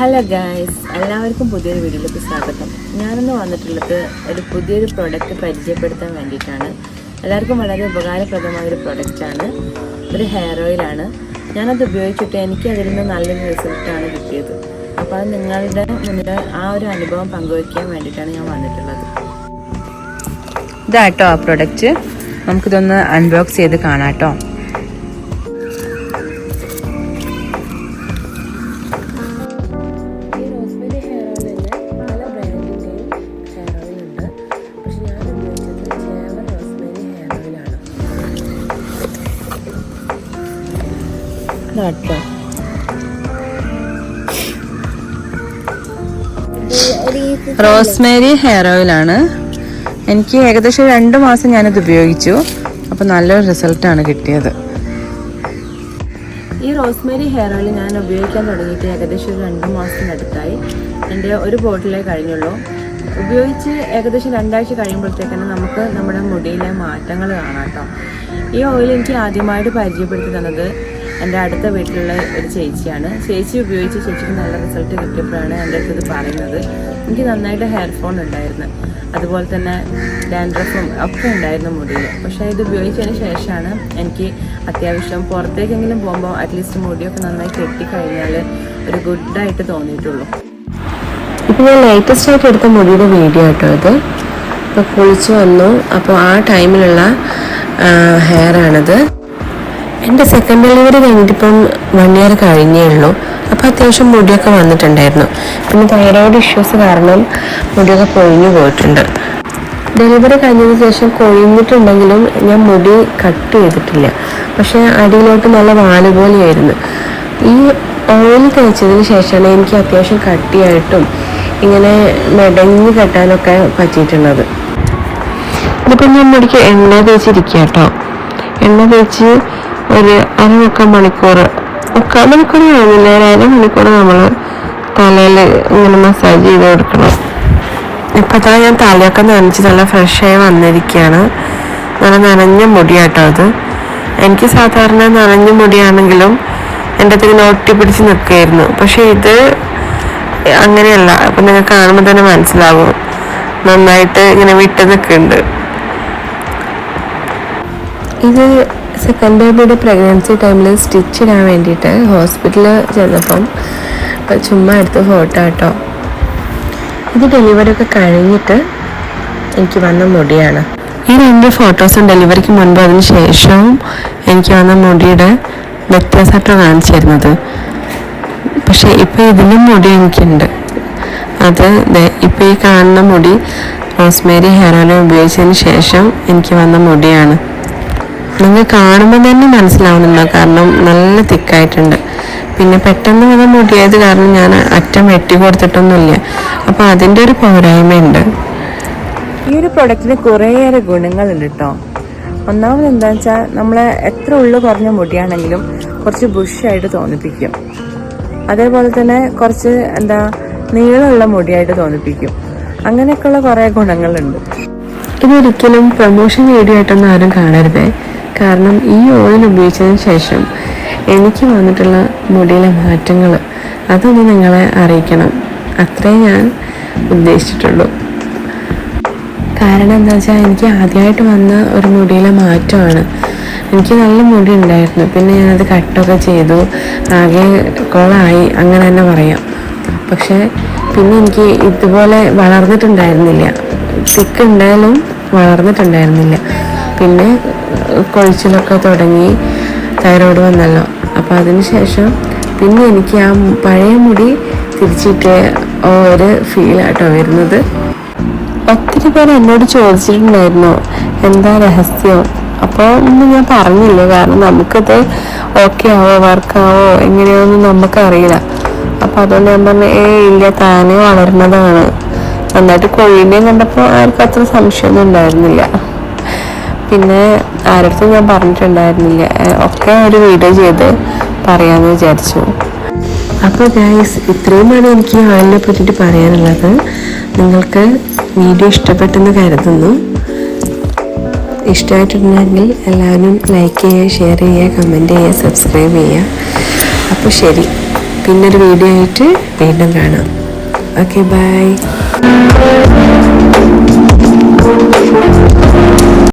Hello guys, എല്ലാവർക്കും പുതിയൊരു വീഡിയോയിലേക്ക് സ്വാഗതം. ഞാനിന്ന് വന്നിട്ടുള്ളത് ഒരു പുതിയൊരു പ്രൊഡക്റ്റ് പരിചയപ്പെടുത്താൻ വേണ്ടിയിട്ടാണ്. എല്ലാവർക്കും വളരെ ഉപകാരപ്രദമായൊരു പ്രൊഡക്റ്റാണ്. ഒരു ഹെയർ ഓയിലാണ്. ഞാനത് ഉപയോഗിച്ചിട്ട് എനിക്ക് അതിൽ നിന്ന് നല്ലൊരു റിസൾട്ടാണ് കിട്ടിയത്. അപ്പോൾ അത് നിങ്ങളുടെ മുന്നിൽ ആ ഒരു അനുഭവം പങ്കുവയ്ക്കാൻ വേണ്ടിയിട്ടാണ് ഞാൻ വന്നിട്ടുള്ളത്. ഇതാട്ടോ ആ പ്രൊഡക്റ്റ്. നമുക്കിതൊന്ന് അൺബോക്സ് ചെയ്ത് കാണാം കേട്ടോ. റോസ്മേരി ഹെയർ ഓയിലാണ്. എനിക്ക് ഏകദേശം 2 മാസം ഞാനിത് ഉപയോഗിച്ചു. അപ്പോൾ നല്ലൊരു റിസൾട്ടാണ് കിട്ടിയത്. ഈ റോസ്മേരി ഹെയർ ഓയിൽ ഞാൻ ഉപയോഗിക്കാൻ തുടങ്ങിയിട്ട് ഏകദേശം 2 മാസത്തിനടുത്തായി. എൻ്റെ ഒരു ബോട്ടിലേ കഴിഞ്ഞുള്ളൂ. ഉപയോഗിച്ച് ഏകദേശം 2 ആഴ്ച കഴിയുമ്പോഴത്തേക്കാണ് നമുക്ക് നമ്മുടെ മുടിയിലെ മാറ്റങ്ങൾ കാണാം കേട്ടോ. ഈ ഓയിൽ എനിക്ക് ആദ്യമായിട്ട് പരിചയപ്പെടുത്തി തന്നത് എൻ്റെ അടുത്ത വീട്ടിലുള്ള ഒരു ചേച്ചിയാണ്. ചേച്ചി ഉപയോഗിച്ച് ചേച്ചിക്ക് നല്ല റിസൾട്ട് കിട്ടിയപ്പോഴാണ് എൻ്റെ അടുത്തത് പറയുന്നത്. എനിക്ക് നന്നായിട്ട് ഹെയർ ഫോൾ ഉണ്ടായിരുന്നു, അതുപോലെ തന്നെ ഡാൻഡ്രഫും ഒക്കെ ഉണ്ടായിരുന്നു മുടിയിൽ. പക്ഷേ ഇത് ഉപയോഗിച്ചതിന് ശേഷമാണ് എനിക്ക് അത്യാവശ്യം പുറത്തേക്കെങ്കിലും പോകുമ്പോൾ അറ്റ്ലീസ്റ്റ് മുടിയൊക്കെ നന്നായി കെട്ടിക്കഴിഞ്ഞാൽ ഒരു ഗുഡായിട്ട് തോന്നിയിട്ടുള്ളൂ. ഇപ്പോൾ ഞാൻ ലേറ്റസ്റ്റ് ആയിട്ട് എടുത്ത മുടിയുടെ വീഡിയോ കേട്ടോ ഇത്. ഇപ്പോൾ കുളിച്ച് വന്നു. അപ്പോൾ ആ ടൈമിലുള്ള ഹെയറാണിത്. എൻ്റെ സെക്കൻഡ് ഡെലിവറി കഴിഞ്ഞിട്ടിപ്പം 1 ഇയർ കഴിഞ്ഞേ ഉള്ളൂ. അപ്പോൾ അത്യാവശ്യം മുടിയൊക്കെ വന്നിട്ടുണ്ടായിരുന്നു. പിന്നെ തൈറോയ്ഡ് ഇഷ്യൂസ് കാരണം മുടിയൊക്കെ കൊഴിഞ്ഞു പോയിട്ടുണ്ട്. ഡെലിവറി കഴിഞ്ഞതിന് ശേഷം കൊഴിഞ്ഞിട്ടുണ്ടെങ്കിലും ഞാൻ മുടി കട്ട് ചെയ്തിട്ടില്ല. പക്ഷേ അടിയിലോട്ട് നല്ല വാല് പോലെയായിരുന്നു. ഈ ഓയിൽ തേച്ചതിന് ശേഷമാണ് എനിക്ക് അത്യാവശ്യം കട്ടിയായിട്ടും ഇങ്ങനെ മെടഞ്ഞ് കെട്ടാനൊക്കെ പറ്റിയിട്ടുള്ളത്. ഇതിപ്പം ഞാൻ മുടിക്ക് എണ്ണ തേച്ചിരിക്കുക കേട്ടോ. എണ്ണ തേച്ച് ഒരു 1/4 മണിക്കൂർ ആവുന്നില്ല, 1/2 മണിക്കൂർ നമ്മൾ തലയിൽ ഇങ്ങനെ മസാജ് ചെയ്ത് കൊടുക്കണം. ഇപ്പം അതാ ഞാൻ തലയൊക്കെ നനച്ച് നല്ല ഫ്രഷായി വന്നിരിക്കുകയാണ്. നല്ല നനഞ്ഞ മുടിയാട്ടോ അത്. എനിക്ക് സാധാരണ നനഞ്ഞ മുടിയാണെങ്കിലും എൻ്റെ അതിന് ഒട്ടിപ്പിടിച്ച് നിൽക്കുകയായിരുന്നു. പക്ഷേ ഇത് അങ്ങനെയല്ല. അപ്പം നിങ്ങൾക്ക് കാണുമ്പോൾ തന്നെ മനസ്സിലാവും, നന്നായിട്ട് ഇങ്ങനെ വിട്ട് നിൽക്കുന്നുണ്ട്. ഇത് സെക്കൻഡ് ബേബിയുടെ പ്രഗ്നൻസി ടൈമിൽ സ്റ്റിച്ച് ഇടാൻ വേണ്ടിയിട്ട് ഹോസ്പിറ്റലിൽ ചെന്നപ്പം ചുമ്മാ എടുത്ത ഫോട്ടോ കേട്ടോ. ഇത് ഡെലിവറി ഒക്കെ കഴിഞ്ഞിട്ട് എനിക്ക് വന്ന മുടിയാണ്. ഈ 2 ഫോട്ടോസും ഡെലിവറിക്ക് മുൻപ് അതിന് ശേഷവും എനിക്ക് വന്ന മുടിയുടെ വ്യത്യാസമായിട്ടോ കാണിച്ചു തരുന്നത്. പക്ഷേ ഇപ്പോൾ ഇതിലും മുടി എനിക്കുണ്ട്. അത് ഇപ്പോൾ ഈ കാണുന്ന മുടി റോസ്മേരി ഹെയർ ഓയിൽ ഉപയോഗിച്ചതിന് ശേഷം എനിക്ക് വന്ന മുടിയാണ്. നിങ്ങൾ കാണുമ്പോൾ തന്നെ മനസ്സിലാവുന്നില്ല, കാരണം നല്ല തിക്കായിട്ടുണ്ട്. പിന്നെ പെട്ടെന്ന് വന്ന മുടിയായത് കാരണം ഞാൻ അറ്റം വെട്ടി കൊടുത്തിട്ടൊന്നുമില്ല. അപ്പോൾ അതിൻ്റെ ഒരു പോരായ്മയുണ്ട്. ഈ ഒരു പ്രൊഡക്റ്റിന് കുറേയേറെ ഗുണങ്ങളുണ്ട് കേട്ടോ. ഒന്നാമത് എന്താണെന്ന് വെച്ചാൽ നമ്മളെ എത്ര ഉള്ളു കുറഞ്ഞ മുടിയാണെങ്കിലും കുറച്ച് ബുഷായിട്ട് തോന്നിപ്പിക്കും. അതേപോലെ തന്നെ കുറച്ച് നീളമുള്ള മുടിയായിട്ട് തോന്നിപ്പിക്കും. അങ്ങനെയൊക്കെയുള്ള കുറേ ഗുണങ്ങളുണ്ട്. ഇതൊരിക്കലും പ്രൊമോഷൻ വീഡിയോ ആയിട്ടൊന്നും ആരും കാണരുതേ. കാരണം ഈ ഓയിൽ ഉപയോഗിച്ചതിന് ശേഷം എനിക്ക് വന്നിട്ടുള്ള മുടിയിലെ മാറ്റങ്ങൾ അതൊന്ന് നിങ്ങളെ അറിയിക്കണം, അത്രേ ഞാൻ ഉദ്ദേശിച്ചിട്ടുള്ളൂ. കാരണം എന്താ വെച്ചാൽ എനിക്ക് ആദ്യമായിട്ട് വന്ന ഒരു മുടിയിലെ മാറ്റമാണ്. എനിക്ക് നല്ല മുടി ഉണ്ടായിരുന്നു, പിന്നെ ഞാനത് കട്ടൊക്കെ ചെയ്തു, ആകെ കൊളായി അങ്ങനെ തന്നെ പറയാം. പക്ഷേ പിന്നെ എനിക്ക് ഇതുപോലെ വളർന്നിട്ടുണ്ടായിരുന്നില്ല. തിക്ക് ഉണ്ടായാലും വളർന്നിട്ടുണ്ടായിരുന്നില്ല. പിന്നെ കൊഴിച്ചിലൊക്കെ തുടങ്ങി, തൈറോയ്ഡ് വന്നല്ലോ. അപ്പോൾ അതിന് ശേഷം പിന്നെ എനിക്ക് ആ പഴയ മുടി തിരിച്ചിട്ട് ഒരു ഫീലാട്ടോ വരുന്നത്. ഒത്തിരി പേര് എന്നോട് ചോദിച്ചിട്ടുണ്ടായിരുന്നു എന്താ രഹസ്യം. അപ്പോൾ ഒന്നും ഞാൻ പറഞ്ഞില്ല, കാരണം നമുക്കത് ഓക്കെ ആവോ വർക്കാവോ എങ്ങനെയാണെന്ന് നമുക്കറിയില്ല. അപ്പോൾ അതുകൊണ്ട് ഞാൻ പറഞ്ഞു ഇല്ല, താനേ വളരുന്നതാണ്. നന്നായിട്ട് കൊഴിയുന്നേയും കണ്ടപ്പോൾ ആർക്കും അത്ര സംശയമൊന്നും ഉണ്ടായിരുന്നില്ല. പിന്നെ ആരടുത്തും ഞാൻ പറഞ്ഞിട്ടുണ്ടായിരുന്നില്ല, ഒക്കെ ഒരു വീഡിയോ ചെയ്ത് പറയാമെന്ന് വിചാരിച്ചു. അപ്പോൾ ഗൈസ്, ഇത്രയുമാണ് എനിക്ക് ഓയിലിനെ പറ്റിയിട്ട് പറയാനുള്ളത്. നിങ്ങൾക്ക് വീഡിയോ ഇഷ്ടപ്പെട്ടെന്ന് കരുതുന്നു. ഇഷ്ടമായിട്ടുണ്ടെങ്കിൽ എല്ലാവരും ലൈക്ക് ചെയ്യുക, ഷെയർ ചെയ്യുക, കമൻറ്റ് ചെയ്യുക, സബ്സ്ക്രൈബ് ചെയ്യുക. അപ്പോൾ ശരി. നമുക്ക് ഇന്നൊരു വീഡിയോ ആയിട്ട് വീണ്ടും കാണാം. Okay, by.